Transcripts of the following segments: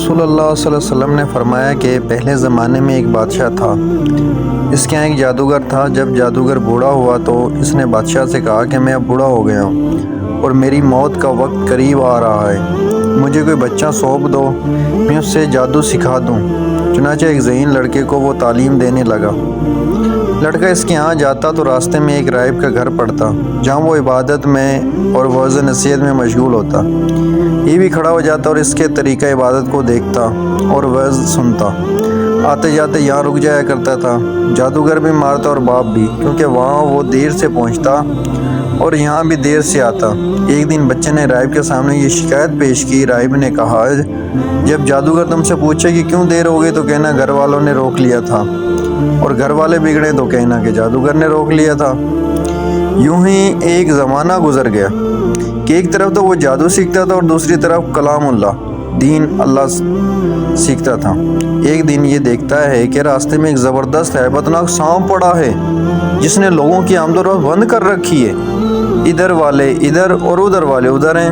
رسول اللہ صلی اللہ علیہ وسلم نے فرمایا کہ پہلے زمانے میں ایک بادشاہ تھا۔ اس کے یہاں ایک جادوگر تھا۔ جب جادوگر بوڑھا ہوا تو اس نے بادشاہ سے کہا کہ میں اب بوڑھا ہو گیا ہوں اور میری موت کا وقت قریب آ رہا ہے، مجھے کوئی بچہ سونپ دو، میں اس سے جادو سکھا دوں۔ چنانچہ ایک ذہین لڑکے کو وہ تعلیم دینے لگا۔ لڑکا اس کے یہاں جاتا تو راستے میں ایک راہب کا گھر پڑتا، جہاں وہ عبادت میں اور وعظ نصیحت میں مشغول ہوتا۔ یہ بھی کھڑا ہو جاتا اور اس کے طریقہ عبادت کو دیکھتا اور وعظ سنتا۔ آتے جاتے یہاں رک جایا کرتا تھا۔ جادوگر بھی مارتا اور باپ بھی، کیونکہ وہاں وہ دیر سے پہنچتا اور یہاں بھی دیر سے آتا۔ ایک دن بچے نے راہب کے سامنے یہ شکایت پیش کی۔ راہب نے کہا، جب جادوگر تم سے پوچھے کہ کیوں دیر ہو گئی تو کہنا گھر والوں نے روک لیا تھا، اور گھر والے بگڑے تو کہنا کہ جادوگر نے روک لیا تھا۔ یوں ہی ایک زمانہ گزر گیا کہ ایک طرف تو وہ جادو سیکھتا تھا اور دوسری طرف کلام اللہ، دین اللہ سیکھتا تھا۔ ایک دن یہ دیکھتا ہے کہ راستے میں ایک زبردست ہیبتناک سانپ پڑا ہے جس نے لوگوں کی آمد و رفت بند کر رکھی ہے۔ ادھر والے ادھر اور ادھر والے ادھر ہیں،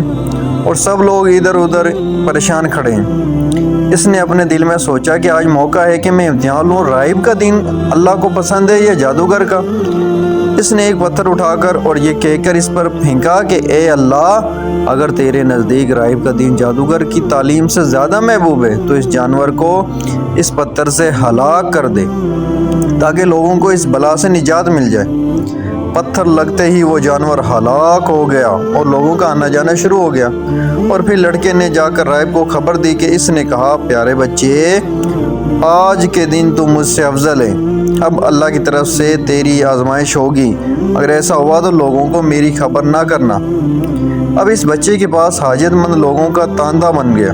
اور سب لوگ ادھر ادھر پریشان کھڑے ہیں۔ اس نے اپنے دل میں سوچا کہ آج موقع ہے کہ میں امتحان لوں، راہب کا دین اللہ کو پسند ہے یا جادوگر کا۔ اس نے ایک پتھر اٹھا کر اور یہ کہہ کر اس پر پھینکا کہ اے اللہ، اگر تیرے نزدیک راہب کا دین جادوگر کی تعلیم سے زیادہ محبوب ہے تو اس جانور کو اس پتھر سے ہلاک کر دے تاکہ لوگوں کو اس بلا سے نجات مل جائے۔ پتھر لگتے ہی وہ جانور ہلاک ہو گیا اور لوگوں کا آنا جانا شروع ہو گیا۔ اور پھر لڑکے نے جا کر راہب کو خبر دی کہ اس نے کہا، پیارے بچے، آج کے دن تو مجھ سے افضل ہے، اب اللہ کی طرف سے تیری آزمائش ہوگی، اگر ایسا ہوا تو لوگوں کو میری خبر نہ کرنا۔ اب اس بچے کے پاس حاجت مند لوگوں کا تانتا بن گیا۔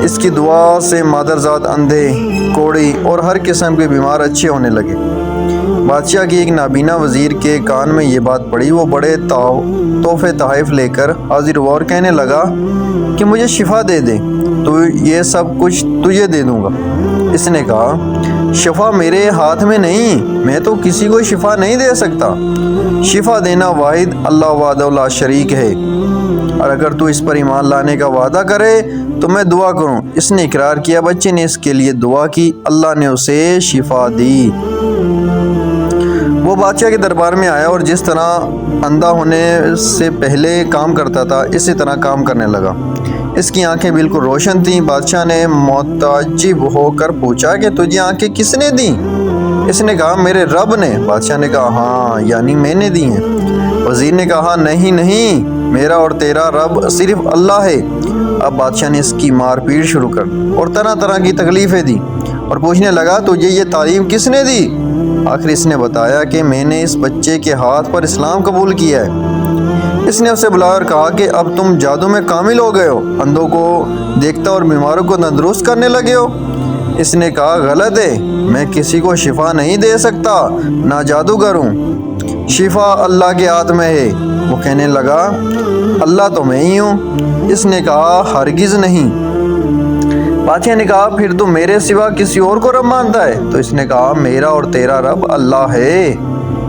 اس کی دعا سے مادرزاد اندھے، کوڑی اور ہر قسم کے بیمار اچھے ہونے لگے۔ بادشاہ کی ایک نابینا وزیر کے کان میں یہ بات پڑی۔ وہ بڑے تحفے تحائف لے کر حاضر ہوا اور کہنے لگا کہ مجھے شفا دے دے تو یہ سب کچھ تجھے دے دوں گا۔ اس نے کہا، شفا میرے ہاتھ میں نہیں، میں تو کسی کو شفا نہیں دے سکتا۔ شفا دینا واحد اللہ وحدہ لا شریک ہے، اور اگر تو اس پر ایمان لانے کا وعدہ کرے تو میں دعا کروں۔ اس نے اقرار کیا۔ بچے نے اس کے لیے دعا کی، اللہ نے اسے شفا دی۔ وہ بادشاہ کے دربار میں آیا اور جس طرح اندھا ہونے سے پہلے کام کرتا تھا اسی طرح کام کرنے لگا۔ اس کی آنکھیں بالکل روشن تھیں۔ بادشاہ نے متعجب ہو کر پوچھا کہ تجھے آنکھیں کس نے دیں؟ اس نے کہا، میرے رب نے۔ بادشاہ نے کہا، ہاں، یعنی میں نے دی ہیں۔ وزیر نے کہا، نہیں، میرا اور تیرا رب صرف اللہ ہے۔ اب بادشاہ نے اس کی مار پیٹ شروع کر اور طرح طرح کی تکلیفیں دی اور پوچھنے لگا، تجھے یہ تعلیم کس نے دی؟ آخر اس نے بتایا کہ میں نے اس بچے کے ہاتھ پر اسلام قبول کیا ہے۔ اس نے اسے بلایا اور کہا کہ اب تم جادو میں کامل ہو گئے ہو، اندھوں کو دیکھتا اور بیماروں کو تندرست کرنے لگے ہو۔ اس نے کہا، غلط ہے، میں کسی کو شفا نہیں دے سکتا، نہ جادوگر ہوں، شفا اللہ کے ہاتھ میں ہے۔ وہ کہنے لگا، اللہ تو میں ہی ہوں۔ اس نے کہا، ہرگز نہیں۔ بادشاہ نے کہا، پھر تو میرے سوا کسی اور کو رب مانتا ہے؟ تو اس نے کہا، میرا اور تیرا رب اللہ ہے۔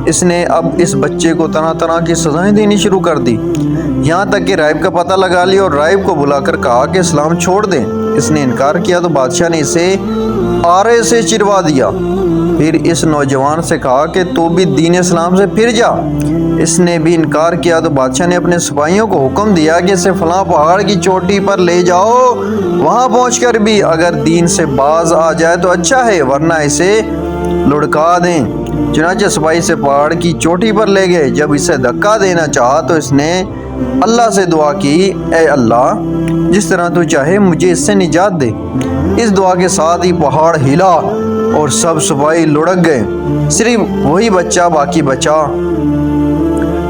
اس نے اب اس بچے کو طرح طرح کی سزائیں دینی شروع کر دی، یہاں تک کہ راہب کا پتہ لگا لیا اور راہب کو بلا کر کہا کہ اسلام چھوڑ دے۔ اس نے انکار کیا تو بادشاہ نے اسے آرے سے چروا دیا۔ پھر اس نوجوان سے کہا کہ تو بھی دین اسلام سے پھر جا۔ اس نے بھی انکار کیا تو بادشاہ نے اپنے سپاہیوں کو حکم دیا کہ اسے فلاں پہاڑ کی چوٹی پر لے جاؤ، وہاں پہنچ کر بھی اگر دین سے باز آ جائے تو اچھا ہے، ورنہ اسے لڑکا دیں۔ چنانچہ سپاہی سے پہاڑ کی چوٹی پر لے گئے۔ جب اسے دھکا دینا چاہا تو اس نے اللہ سے دعا کی، اے اللہ، جس طرح تو چاہے مجھے اس سے نجات دے۔ اس دعا کے ساتھ ہی پہاڑ ہلا اور سب سپاہی لڑک گئے، صرف وہی بچہ باقی بچا۔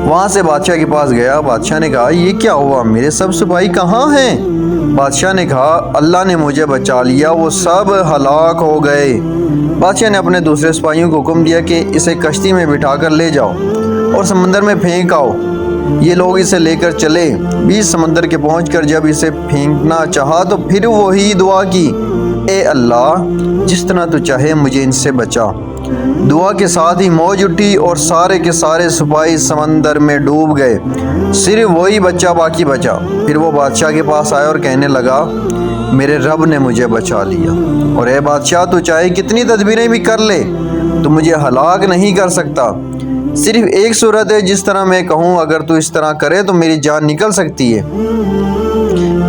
وہاں سے بادشاہ کے پاس گیا۔ بادشاہ نے کہا، یہ کیا ہوا؟ میرے سب سپاہی کہاں ہیں؟ بادشاہ نے کہا، اللہ نے مجھے بچا لیا، وہ سب ہلاک ہو گئے۔ بادشاہ نے اپنے دوسرے سپاہیوں کو حکم دیا کہ اسے کشتی میں بٹھا کر لے جاؤ اور سمندر میں پھینک آؤ۔ یہ لوگ اسے لے کر چلے۔ بیچ سمندر کے پہنچ کر جب اسے پھینکنا چاہا تو پھر وہی دعا کی، اے اللہ، جس طرح تو چاہے مجھے ان سے بچا۔ دعا کے ساتھ ہی موج اٹھی اور سارے کے سارے سپاہی سمندر میں ڈوب گئے، صرف وہی بچہ باقی بچا۔ پھر وہ بادشاہ کے پاس آیا اور کہنے لگا، میرے رب نے مجھے بچا لیا، اور اے بادشاہ تو چاہے کتنی تدبیریں بھی کر لے تو مجھے ہلاک نہیں کر سکتا۔ صرف ایک صورت ہے جس طرح میں کہوں، اگر تو اس طرح کرے تو میری جان نکل سکتی ہے۔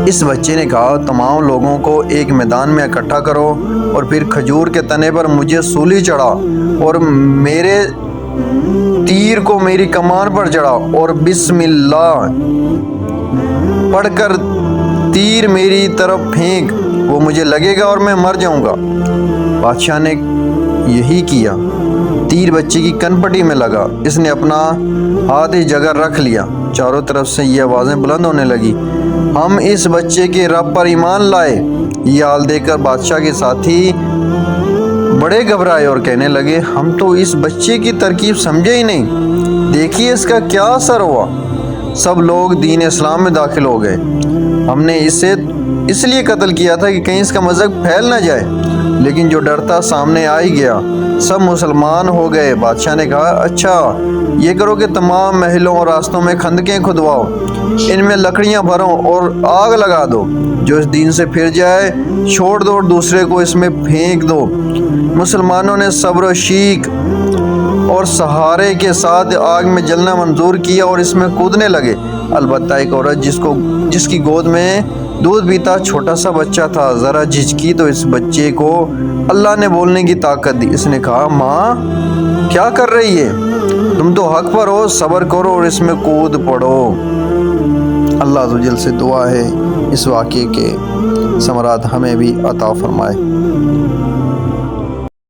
اس بچے نے کہا تمام لوگوں کو ایک میدان میں اکٹھا کرو اور پھر کھجور کے تنے پر مجھے سولی چڑھا اور میرے تیر کو میری کمان پر چڑھا اور بسم اللہ پڑھ کر تیر میری طرف پھینک، وہ مجھے لگے گا اور میں مر جاؤں گا۔ بادشاہ نے یہی کیا، تیر بچے کی کن پٹی میں لگا، اس نے اپنا ہاتھ اس جگہ رکھ لیا۔ چاروں طرف سے یہ آوازیں بلند ہونے لگی، ہم اس بچے کے رب پر ایمان لائے۔ یہ حال دیکھ کر بادشاہ کے ساتھی بڑے گھبرائے اور کہنے لگے ہم تو اس بچے کی ترکیب سمجھے ہی نہیں، دیکھیے اس کا کیا اثر ہوا۔ سب لوگ دین اسلام میں داخل ہو گئے۔ ہم نے اسے اس لیے قتل کیا تھا کہ کہیں اس کا مذہب پھیل نہ جائے، لیکن جو ڈر تھا سامنے آ ہی گیا، سب مسلمان ہو گئے۔ بادشاہ نے کہا اچھا یہ کرو کہ تمام محلوں اور راستوں میں خندقیں کھدواؤ، ان میں لکڑیاں بھرو اور آگ لگا دو، جو اس دین سے پھر جائے چھوڑ دو اور دوسرے کو اس میں پھینک دو۔ مسلمانوں نے صبر و شیک اور سہارے کے ساتھ آگ میں جلنا منظور کیا اور اس میں کودنے لگے۔ البتہ ایک عورت جس کی گود میں دودھ پیتا چھوٹا سا بچہ تھا ذرا جھجکی تو اس بچے کو اللہ نے بولنے کی طاقت دی۔ اس نے کہا ماں کیا کر رہی ہے؟ تم تو حق پر ہو، صبر کرو اور اس میں کود پڑو۔ اللہ عز و جل سے دعا ہے اس واقعے کے ثمرات ہمیں بھی عطا فرمائے۔